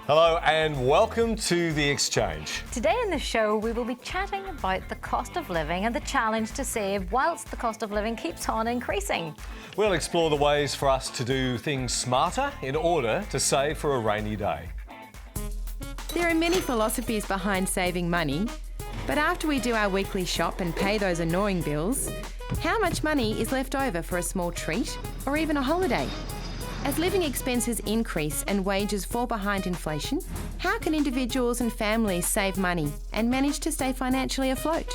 Hello and welcome to The Exchange. Today in the show we will be chatting about the cost of living and the challenge to save whilst the cost of living keeps on increasing. We'll explore the ways for us to do things smarter in order to save for a rainy day. There are many philosophies behind saving money, but after we do our weekly shop and pay those annoying bills, how much money is left over for a small treat or even a holiday? As living expenses increase and wages fall behind inflation, how can individuals and families save money and manage to stay financially afloat?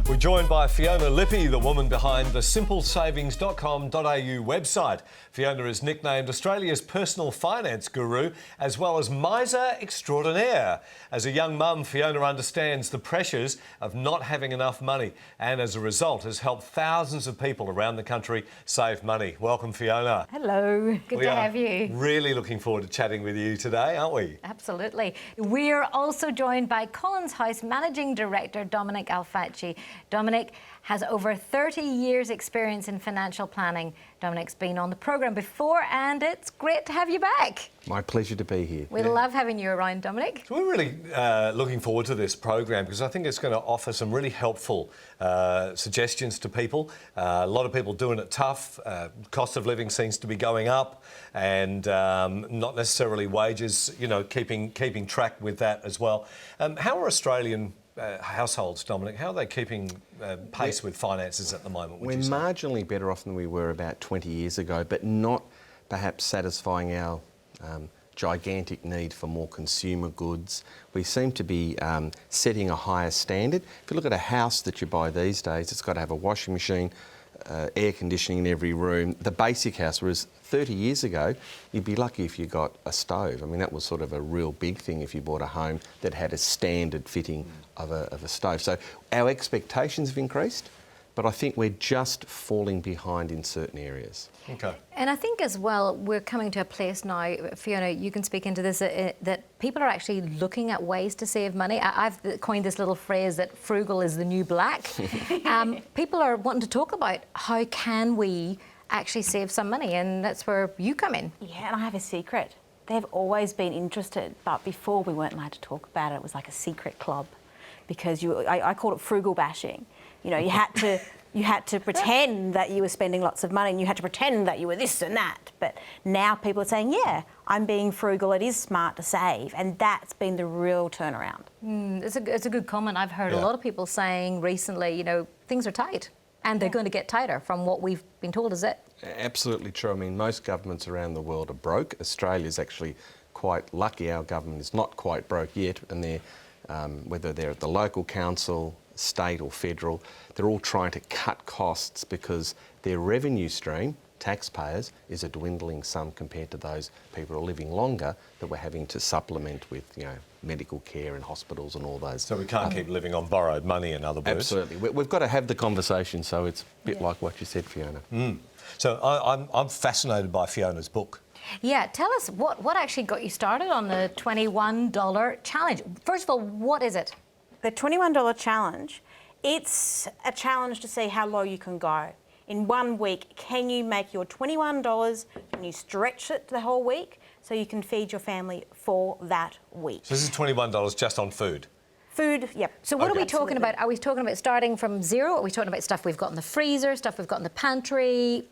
We're joined by Fiona Lippey, the woman behind the simplesavings.com.au website. Fiona is nicknamed Australia's personal finance guru as well as miser extraordinaire. As a young mum, Fiona understands the pressures of not having enough money and as a result has helped thousands of people around the country save money. Welcome, Fiona. Hello, good to have you. Really looking forward to chatting with you today, aren't we? Absolutely. We're also joined by Collins House Managing Director Dominic Alafaci. Dominic has over 30 years experience in financial planning. Dominic's been on the programme before and it's great to have you back. My pleasure to be here. We love having you around, Dominic. So we're really looking forward to this program because I think it's going to offer some really helpful suggestions to people. A lot of people doing it tough. Cost of living seems to be going up and not necessarily wages, keeping track with that as well. How are Australian households, Dominic, how are they keeping pace with finances at the moment? We're marginally better off than we were about 20 years ago, but not perhaps satisfying our gigantic need for more consumer goods. We seem to be setting a higher standard. If you look at a house that you buy these days, it's got to have a washing machine, air conditioning in every room, the basic house, whereas 30 years ago, you'd be lucky if you got a stove. I mean, that was sort of a real big thing if you bought a home that had a standard fitting of a stove. So our expectations have increased, but I think we're just falling behind in certain areas. Okay. And I think as well, we're coming to a place now, Fiona, you can speak into this, that people are actually looking at ways to save money. I've coined this little phrase that frugal is the new black. People are wanting to talk about how can we actually save some money, and that's where you come in. Yeah, and I have a secret. They've always been interested, but before we weren't allowed to talk about it. It was like a secret club because I called it frugal bashing. You know, you had to pretend that you were spending lots of money and you had to pretend that you were this and that. But now people are saying, yeah, I'm being frugal, it is smart to save. And that's been the real turnaround. It's a good comment. I've heard a lot of people saying recently, things are tight and they're going to get tighter from what we've been told, is it? Absolutely true. I mean, most governments around the world are broke. Australia's actually quite lucky. Our government is not quite broke yet, and they're, whether they're at the local council, state or federal, they're all trying to cut costs because their revenue stream, taxpayers, is a dwindling sum compared to those people who are living longer that we're having to supplement with, medical care and hospitals and all those. So we can't keep living on borrowed money, in other words. Absolutely. We've got to have the conversation, so it's a bit like what you said, Fiona. So I'm fascinated by Fiona's book. Yeah, tell us what actually got you started on the $21 challenge. First of all, what is it? The $21 challenge, it's a challenge to see how low you can go. In 1 week, can you make your $21, can you stretch it the whole week so you can feed your family for that week? So this is $21 just on food? Food, yep. So what are we talking about? Are we talking about starting from zero? Are we talking about stuff we've got in the freezer, stuff we've got in the pantry?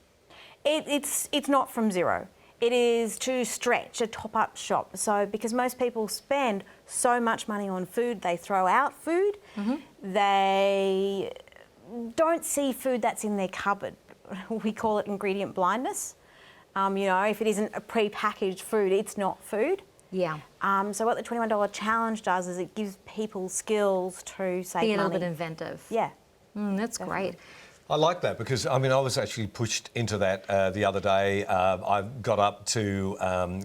It's not from zero. It is to stretch, a top-up shop. So because most people spend so much money on food, they throw out food. They don't see food that's in their cupboard. We call it ingredient blindness. If it isn't a pre-packaged food, it's not food. Yeah. So what the $21 challenge does is it gives people skills to save money. Be a little bit inventive. Yeah. That's Definitely. great. I like that because, I was actually pushed into that the other day. I got up to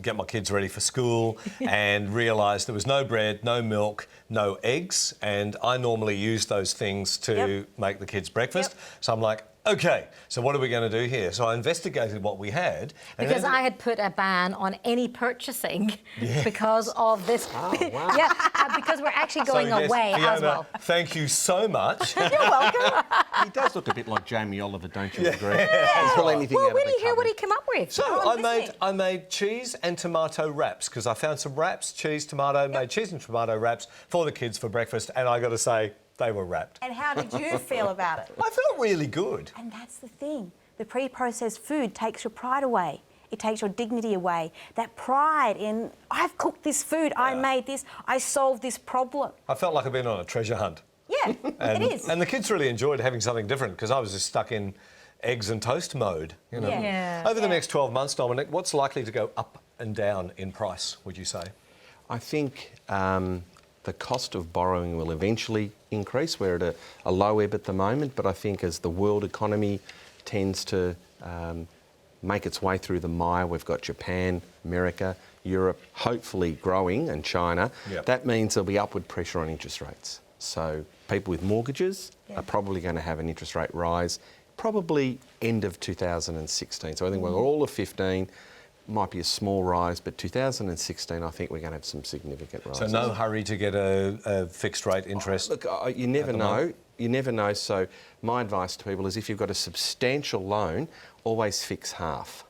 get my kids ready for school and realised there was no bread, no milk, no eggs, and I normally use those things to make the kids breakfast. So I'm like, Okay, so what are we going to do here? So I investigated what we had. And Because then- I had put a ban on any purchasing because of this. Oh, wow. Yeah, because we're actually So going yes, away Fiona, as well. thank you so much. You're welcome. He does look a bit like Jamie Oliver, don't you agree? Yeah. He'll pull anything Well, out of when the you hear what he cupboard. came up with. So Oh, I'm I made cheese and tomato wraps because I found some wraps, cheese, tomato, made cheese and tomato wraps for the kids for breakfast, and I got to say, they were wrapped. And how did you feel about it? I felt really good. And that's the thing. The pre-processed food takes your pride away. It takes your dignity away. That pride in, I've cooked this food, I made this, I solved this problem. I felt like I've been on a treasure hunt. Yeah, And, it is. And the kids really enjoyed having something different because I was just stuck in eggs and toast mode. You know. Yeah. Yeah. Over the next 12 months, Dominic, what's likely to go up and down in price, would you say? I think the cost of borrowing will eventually increase. We're at a low ebb at the moment, but I think as the world economy tends to make its way through the mire, we've got Japan, America, Europe, hopefully growing, and China. Yep. That means there'll be upward pressure on interest rates. So people with mortgages are probably going to have an interest rate rise, probably end of 2016. So I think we're all of 15. Might be a small rise, but 2016, I think we're going to have some significant rises. So no hurry to get a fixed rate interest. Look, you never at the know. moment? You never know. So my advice to people is if you've got a substantial loan, always fix half,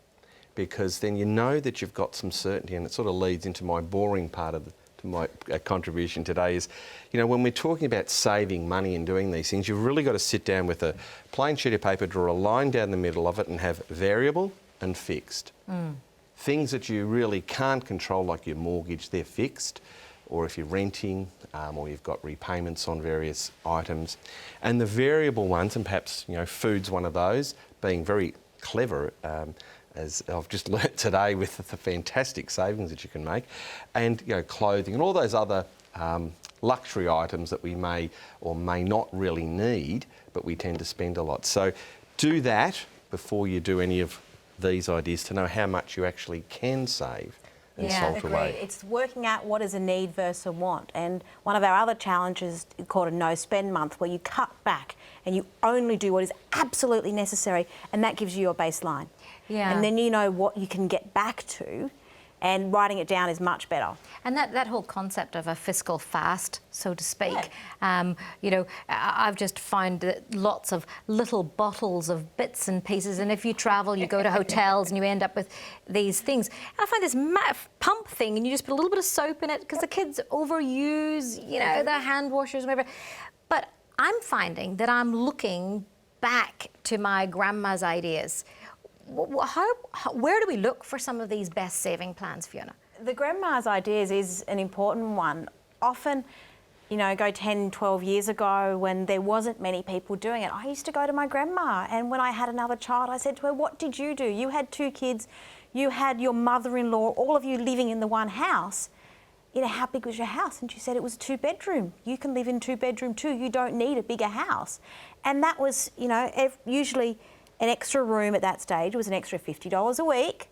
because then you know that you've got some certainty, and it sort of leads into my boring part of my contribution today is, you know, when we're talking about saving money and doing these things, you've really got to sit down with a plain sheet of paper, draw a line down the middle of it and have variable and fixed. Things that you really can't control, like your mortgage, they're fixed, or if you're renting, or you've got repayments on various items. And the variable ones, and perhaps, you know, food's one of those, being very clever, as I've just learnt today with the fantastic savings that you can make, and, you know, clothing and all those other luxury items that we may or may not really need, but we tend to spend a lot. So do that before you do any of these ideas, to know how much you actually can save and salt agreed. away. It's working out what is a need versus a want. And one of our other challenges is called a no-spend month, where you cut back and you only do what is absolutely necessary, and that gives you your baseline. Yeah. And then you know what you can get back to, and writing it down is much better. And that whole concept of a fiscal fast, so to speak, you know, I've just found that lots of little bottles of bits and pieces, and if you travel, you go to hotels and you end up with these things. And I find this pump thing, and you just put a little bit of soap in it because the kids overuse, you know, the hand washers, whatever. But I'm finding that I'm looking back to my grandma's ideas. Where do we look for some of these best saving plans, Fiona? The grandma's ideas is an important one. Often, you know, go 10, 12 years ago when there wasn't many people doing it, I used to go to my grandma, and when I had another child, I said to her, what did you do? You had 2 kids, you had your mother-in-law, all of you living in the one house. You know, how big was your house? And she said it was a 2-bedroom. You can live in 2-bedroom too. You don't need a bigger house. And that was, you know, usually an extra room at that stage was an extra $50 a week.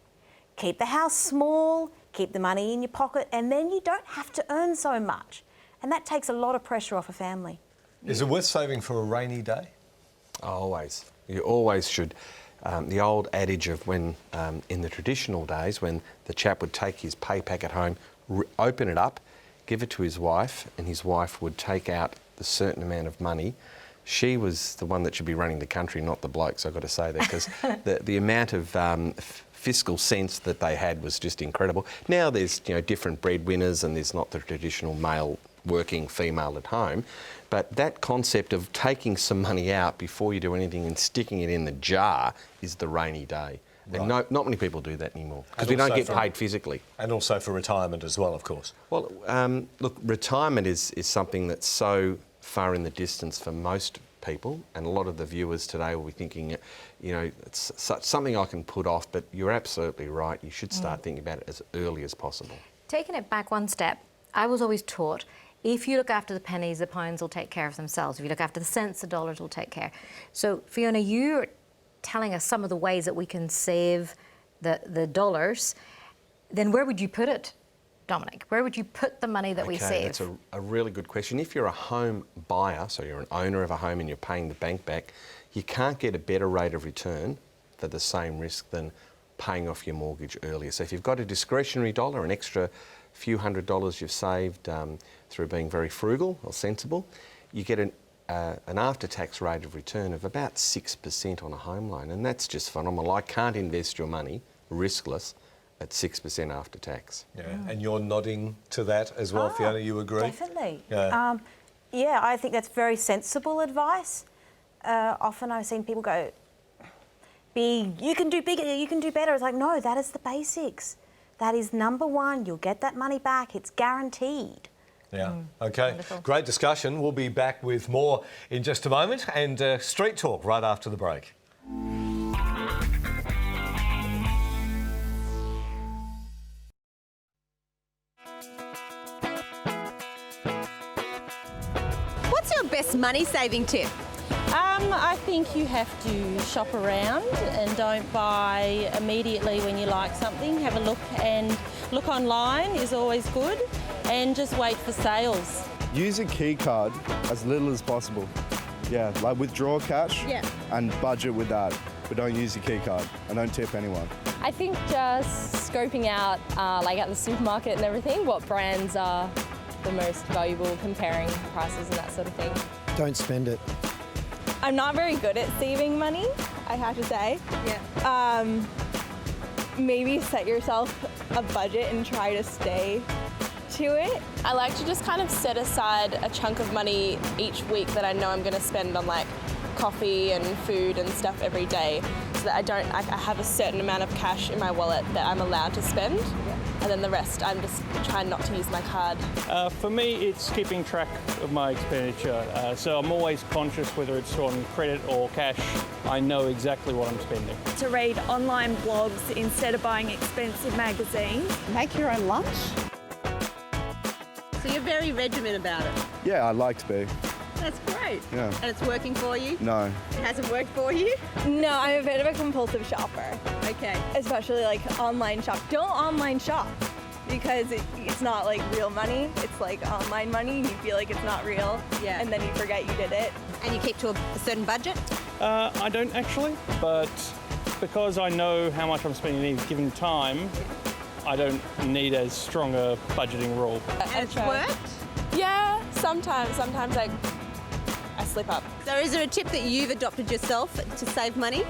Keep the house small, keep the money in your pocket, and then you don't have to earn so much. And that takes a lot of pressure off a family. Is it worth saving for a rainy day? Always. You always should. The old adage of when, in the traditional days, when the chap would take his pay packet home, open it up, give it to his wife, and his wife would take out the certain amount of money. She was the one that should be running the country, not the blokes, I've got to say that, because the amount of fiscal sense that they had was just incredible. Now there's, you know, different breadwinners, and there's not the traditional male working female at home, but that concept of taking some money out before you do anything and sticking it in the jar is the rainy day. Right. And not many people do that anymore, because And we don't also get paid physically. And also for retirement as well, of course. Well, look, retirement is something that's so far in the distance for most people, and a lot of the viewers today will be thinking, you know, it's something I can put off, but you're absolutely right. You should start thinking about it as early as possible. Taking it back one step, I was always taught, if you look after the pennies, the pounds will take care of themselves. If you look after the cents, the dollars will take care. So, Fiona, you're telling us some of the ways that we can save the dollars. Then where would you put it? Dominic? Where would you put the money that we save? That's a really good question. If you're a home buyer, so you're an owner of a home and you're paying the bank back, you can't get a better rate of return for the same risk than paying off your mortgage earlier. So if you've got a discretionary dollar, an extra few $100s you've saved through being very frugal or sensible, you get an after-tax rate of return of about 6% on a home loan, and that's just phenomenal. I can't invest your money riskless at 6% after tax. Yeah, and you're nodding to that as well, Fiona, you agree? Definitely. Yeah. Yeah, I think that's very sensible advice. Often I've seen people go, you can do bigger, you can do better. It's like, no, that is the basics. That is number one. You'll get that money back. It's guaranteed. Yeah, okay. Wonderful. Great discussion. We'll be back with more in just a moment, and Street Talk right after the break. What's your best money saving tip? I think you have to shop around and don't buy immediately when you like something. Have a look, and look online is always good, and just wait for sales. Use a key card as little as possible. Yeah, like withdraw cash and budget with that, but don't use your key card and don't tip anyone. I think just scoping out, like at the supermarket and everything, what brands are the most valuable, comparing prices and that sort of thing. Don't spend it. I'm not very good at saving money, I have to say. Yeah. Maybe set yourself a budget and try to stay to it. I like to just kind of set aside a chunk of money each week that I know I'm going to spend on like coffee and food and stuff every day, so that I have a certain amount of cash in my wallet that I'm allowed to spend. And then the rest, I'm just trying not to use my card. For me, it's keeping track of my expenditure. So I'm always conscious whether it's on credit or cash. I know exactly what I'm spending. To read online blogs instead of buying expensive magazines. Make your own lunch. So you're very regimented about it. Yeah, I like to be. That's great. Yeah. And it's working for you? No. It hasn't worked for you? No, I'm a bit of a compulsive shopper. Okay. Especially like online shop. Don't online shop because it's not like real money. It's like online money. You feel like it's not real. Yeah. And then you forget you did it. And you keep to a certain budget? I don't actually, but because I know how much I'm spending at any given time, I don't need as strong a budgeting rule. And it's worked? Yeah, sometimes I slip up. So is there a tip that you've adopted yourself to save money?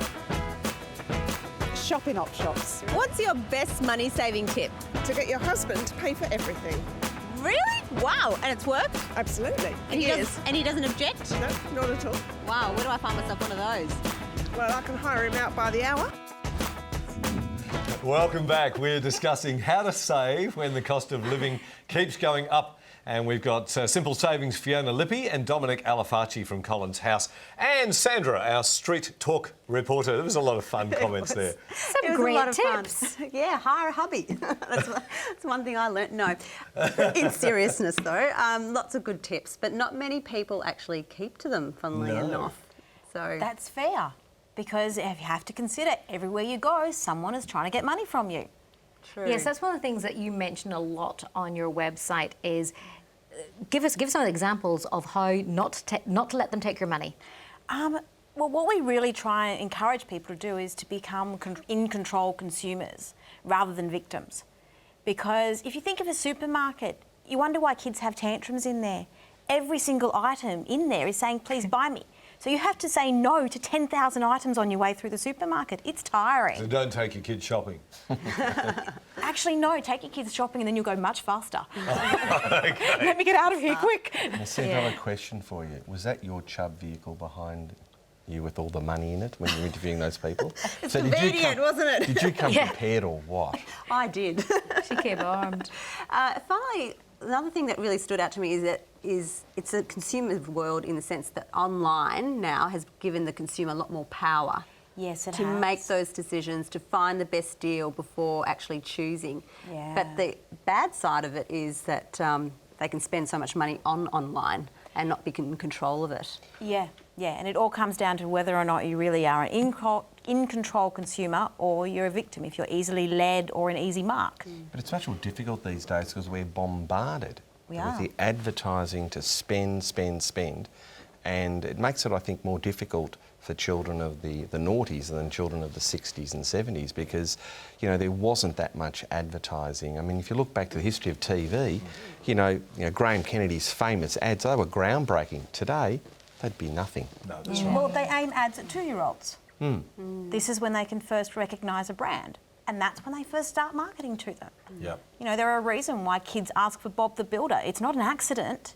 Shop in op shops. What's your best money saving tip? To get your husband to pay for everything. Really? Wow, and it's worked? Absolutely. And he doesn't object? No, not at all. Wow, where do I find myself one of those? Well, I can hire him out by the hour. Welcome back. We're discussing how to save when the cost of living keeps going up. And we've got Simple Savings' Fiona Lippey and Dominic Alafaci from Collins House, and Sandra, our Street Talk reporter. There was a lot of fun comments there. Some great tips. Yeah, hire a hubby. That's one thing I learnt. No, in seriousness though, lots of good tips, but not many people actually keep to them, funnily enough. So That's fair, because you have to consider everywhere you go, someone is trying to get money from you. true. Yes, that's one of the things that you mention a lot on your website is give some of the examples of how not to let them take your money. Well, what we really try and encourage people to do is to become in-control consumers rather than victims. Because if you think of a supermarket, you wonder why kids have tantrums in there. Every single item in there is saying, please buy me. So you have to say no to 10,000 items on your way through the supermarket. It's tiring. So don't take your kids shopping. Actually, no, take your kids shopping and then you'll go much faster. Okay. Let me get out of here quick. Sandra, I have a question for you. Was that your Chubb vehicle behind you with all the money in it when you were interviewing those people? It's convenient, wasn't it? Did you come prepared or what? I did. She came armed. Finally, another thing that really stood out to me is that it's a consumer world in the sense that online now has given the consumer a lot more power. Yes, it to has. make those decisions, to find the best deal before actually choosing. Yeah. But the bad side of it is that they can spend so much money online and not be in control of it. Yeah, and it all comes down to whether or not you really are an in control consumer or you're a victim if you're easily led or an easy mark. But it's much more difficult these days because we're bombarded We with are. the advertising to spend, spend, spend. And it makes it, I think, more difficult for children of the noughties than children of the 60s and 70s because, you know, there wasn't that much advertising. I mean, if you look back to the history of TV, you know Graham Kennedy's famous ads, they were groundbreaking. Today, they'd be nothing. No, that's Well, they aim ads at 2-year-olds. This is when they can first recognise a brand, and that's when they first start marketing to them. Yep. You know, there are a reason why kids ask for Bob the Builder. It's not an accident.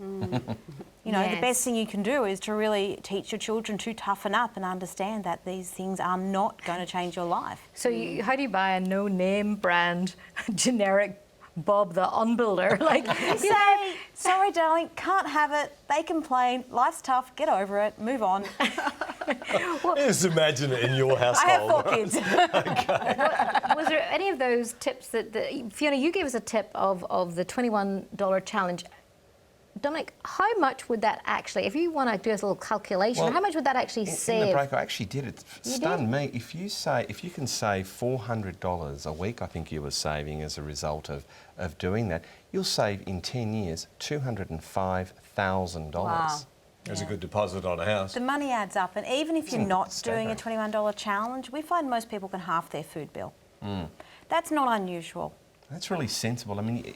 You know, the best thing you can do is to really teach your children to toughen up and understand that these things are not going to change your life. So how do you buy a no-name brand generic Bob the Unbuilder? Like, You say, sorry, darling, can't have it. They complain. Life's tough. Get over it. Move on. Just imagine it in your I household. have 4 kids. was there any of those tips that Fiona, you gave us a tip of the $21 challenge. Dominic, how much would that actually, if you want to do a little calculation, Well, how much would that actually In save? the break, I actually did it. You Stunned me. If you can save $400 a week, I think you were saving as a result of doing that, you'll save in 10 years $205,000. Wow. There's a good deposit on a house. The money adds up, and even if you're not doing a staggering. $21 challenge, we find most people can half their food bill. That's not unusual. That's really sensible. I mean,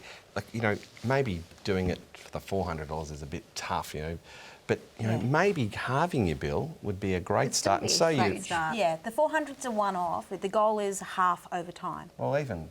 maybe doing it for the $400 is a bit tough, but maybe halving your bill would be a great start. And so Yeah, the 400's a one-off. The goal is half over time. well, even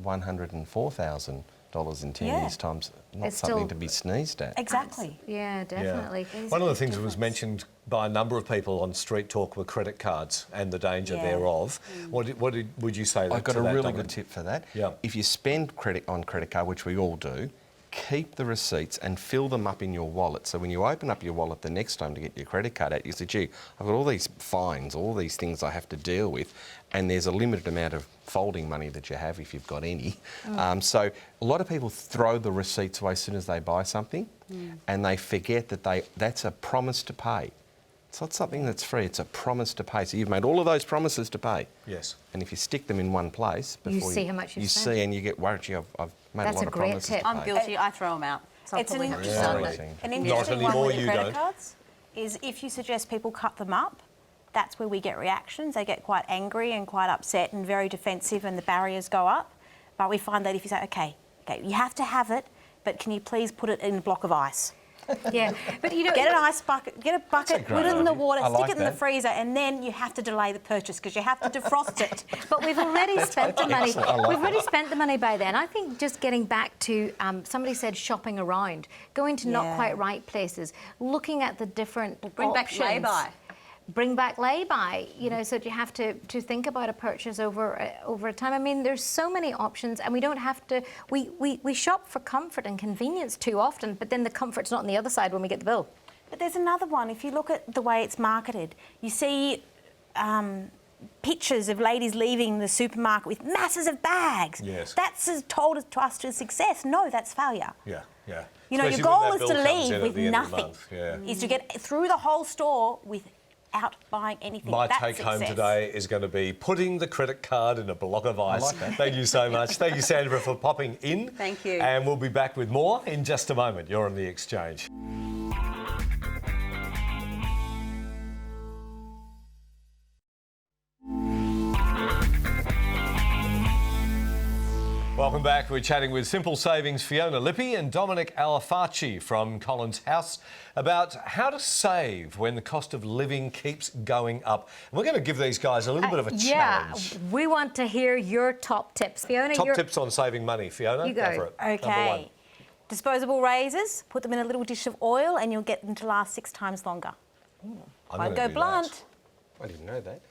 $104,000 in 10 Yeah. years' time's not It's something still- to be sneezed at. Exactly. Yeah, definitely. One of the things that was mentioned by a number of people on Street Talk were credit cards and the danger thereof. Would you say? I've got to a that, really Dominic? good tip for that. Yeah. If you spend on credit card, which we all do, keep the receipts and fill them up in your wallet. So when you open up your wallet the next time to get your credit card out, you say, gee, I've got all these fines, all these things I have to deal with, and there's a limited amount of folding money that you have if you've got any. So a lot of people throw the receipts away as soon as they buy something, and they forget that that's a promise to pay. It's not something that's free, it's a promise to pay. So you've made all of those promises to pay. Yes. And if you stick them in one place, before see how much you've you spent. see and you get worried, gee, I've made That's a lot a of great promises tip. to I'm pay. guilty. I throw them out. So I It's an probably have to interesting, stop it. an Not interesting anymore, one with you the credit don't. cards is if you suggest people cut them up, that's where we get reactions. They get quite angry and quite upset and very defensive, and the barriers go up. But we find that if you say, okay, you have to have it, but can you please put it in a block of ice? Yeah, but you know, Get an ice bucket, get a bucket, great put it in the idea. water, I stick like it in the that. freezer, and then you have to delay the purchase because you have to defrost it. But we've already spent the money. excellent. I like We've already that. spent the money by then. I think just getting back to somebody said shopping around, going to not Yeah. quite right places, looking at the different Bring back options. lay-by. Bring back lay-by. You know, so you have to think about a purchase over a time. I mean, there's so many options, and we don't have to. We shop for comfort and convenience too often, but then the comfort's not on the other side when we get the bill. But there's another one. If you look at the way it's marketed, you see pictures of ladies leaving the supermarket with masses of bags. Yes. That's as told to us as success. No, that's failure. Yeah, yeah. You know, Especially your when goal that is to bill comes leave in at with the end of the nothing. month. Yeah. Is to get through the whole store without buying anything. My That's take home success. today is going to be putting the credit card in a block of ice. like that. Thank you so much. Thank you, Sandra, for popping in. Thank you. And we'll be back with more in just a moment. You're on The Exchange. Welcome back. We're chatting with Simple Savings Fiona Lippey and Dominic Alafaci from Collins House about how to save when the cost of living keeps going up. And we're going to give these guys a little bit of a challenge. We want to hear your top tips, Fiona. Top tips on saving money, Fiona. You go. For it. Number one. Okay. Disposable razors, put them in a little dish of oil and you'll get them to last 6 times longer. I'm Won't gonna go do blunt. I didn't know that.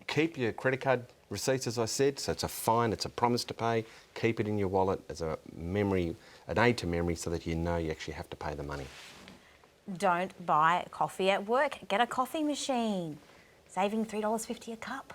Keep your credit card receipts, as I said, so it's a fine, it's a promise to pay. Keep it in your wallet as a memory, an aid to memory, so that you know you actually have to pay the money. Don't buy coffee at work. Get a coffee machine. Saving $3.50 a cup.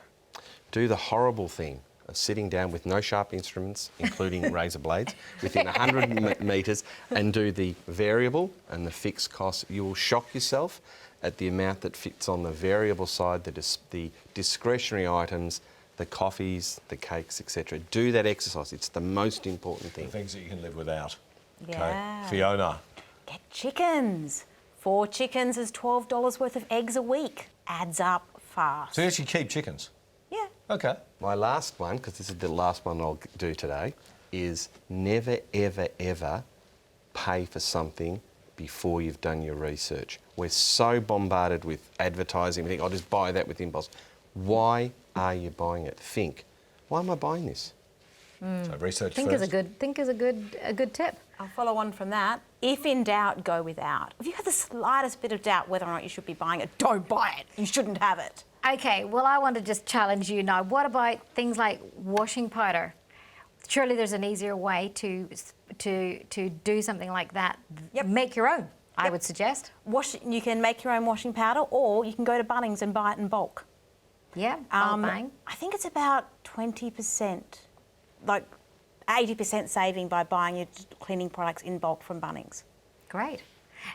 Do the horrible thing of sitting down with no sharp instruments, including razor blades, within 100 metres and do the variable and the fixed cost. You will shock yourself, at the amount that fits on the variable side, the discretionary items, the coffees, the cakes, etc. Do that exercise. It's the most important thing. The things that you can live without. Yeah. Okay. Fiona. Get chickens. 4 chickens is $12 worth of eggs a week. Adds up fast. So you actually keep chickens? Yeah. Okay. My last one, because this is the last one I'll do today, is never, ever, ever pay for something before you've done your research. We're so bombarded with advertising, we think, I'll just buy that with impulse. Why are you buying it? Think, why am I buying this? So research Think first. is a good tip. I'll follow on from that. If in doubt, go without. If you have the slightest bit of doubt whether or not you should be buying it, don't buy it. You shouldn't have it. Okay, well, I want to just challenge you now. What about things like washing powder? Surely there's an easier way to do something like that. Yep. Make your own, I would suggest. You can make your own washing powder, or you can go to Bunnings and buy it in bulk. Yeah, bulk buying. I think it's about 20%, like 80% saving by buying your cleaning products in bulk from Bunnings. Great.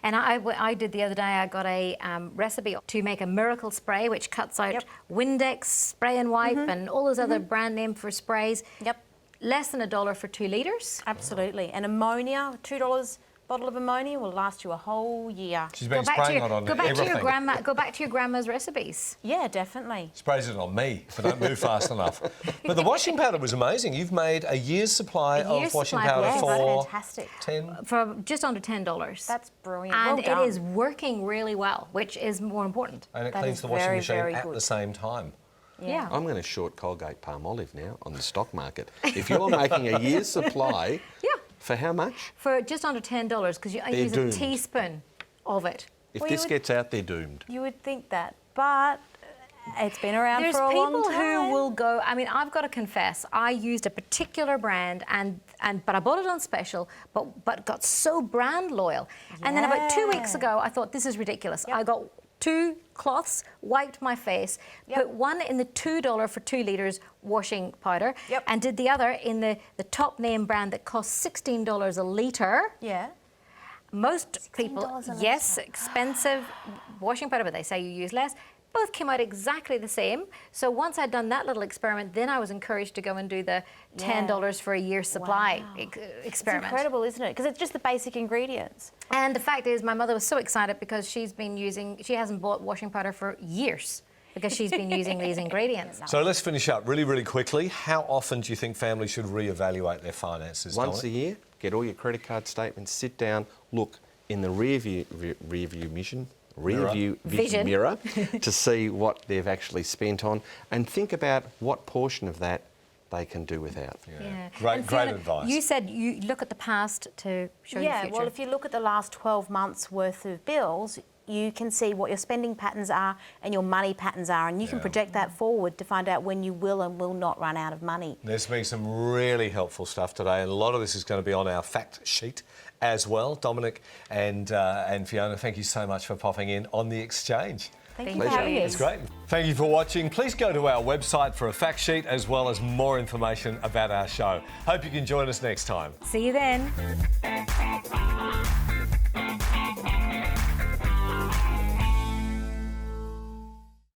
And I did the other day, I got a recipe to make a miracle spray which cuts out Windex, spray and wipe, and all those other brand name for sprays. Yep. Less than $1 for 2 litres. Absolutely. And ammonia, $2 bottle of ammonia will last you a whole year. She's been spraying it on Go back everything. go back to your grandma's recipes. Yeah, definitely. Sprays it on me if I don't move fast enough. But the washing powder was amazing. You've made a year's supply of washing powder yes, for fantastic. 10. For just under $10. That's brilliant. And well done. it is working really well, which is more important. And it That cleans is the washing very, machine very at good. the same time. Yeah. I'm going to short Colgate Palmolive now on the stock market. If you're making a year's supply, for how much? For just under $10, because I use doomed. a teaspoon of it. If this gets out, they're doomed. You would think that, but it's been around There's for a long people time. who will go. I mean, I've got to confess, I used a particular brand, but I bought it on special, but got so brand loyal. And then about 2 weeks ago, I thought this is ridiculous. I got 2 cloths, wiped my face, put one in the $2 for 2 litres washing powder, and did the other in the top name brand that costs $16 a litre. Yeah. Most people, yes, expensive washing powder, but they say you use less. Both came out exactly the same. So once I'd done that little experiment, then I was encouraged to go and do the $10 for a year's supply experiment. It's incredible, isn't it? Because it's just the basic ingredients. And the fact is, my mother was so excited because she hasn't bought washing powder for years because she's been using these ingredients. So let's finish up really, really quickly. How often do you think families should reevaluate their finances? Once a Dominic? year, get all your credit card statements, sit down, look in the rearview Vision. mirror to see what they've actually spent on, and think about what portion of that they can do without. Yeah. Great, And great Fiona, advice. You said you look at the past to show the future. Well, if you look at the last 12 months worth of bills, you can see what your spending patterns are and your money patterns are, and you can project that forward to find out when you will and will not run out of money. There's been some really helpful stuff today, and a lot of this is going to be on our fact sheet as well. Dominic and Fiona, thank you so much for popping in on The Exchange. Thank you for having us. It's great. Thank you for watching. Please go to our website for a fact sheet as well as more information about our show. Hope you can join us next time. See you then.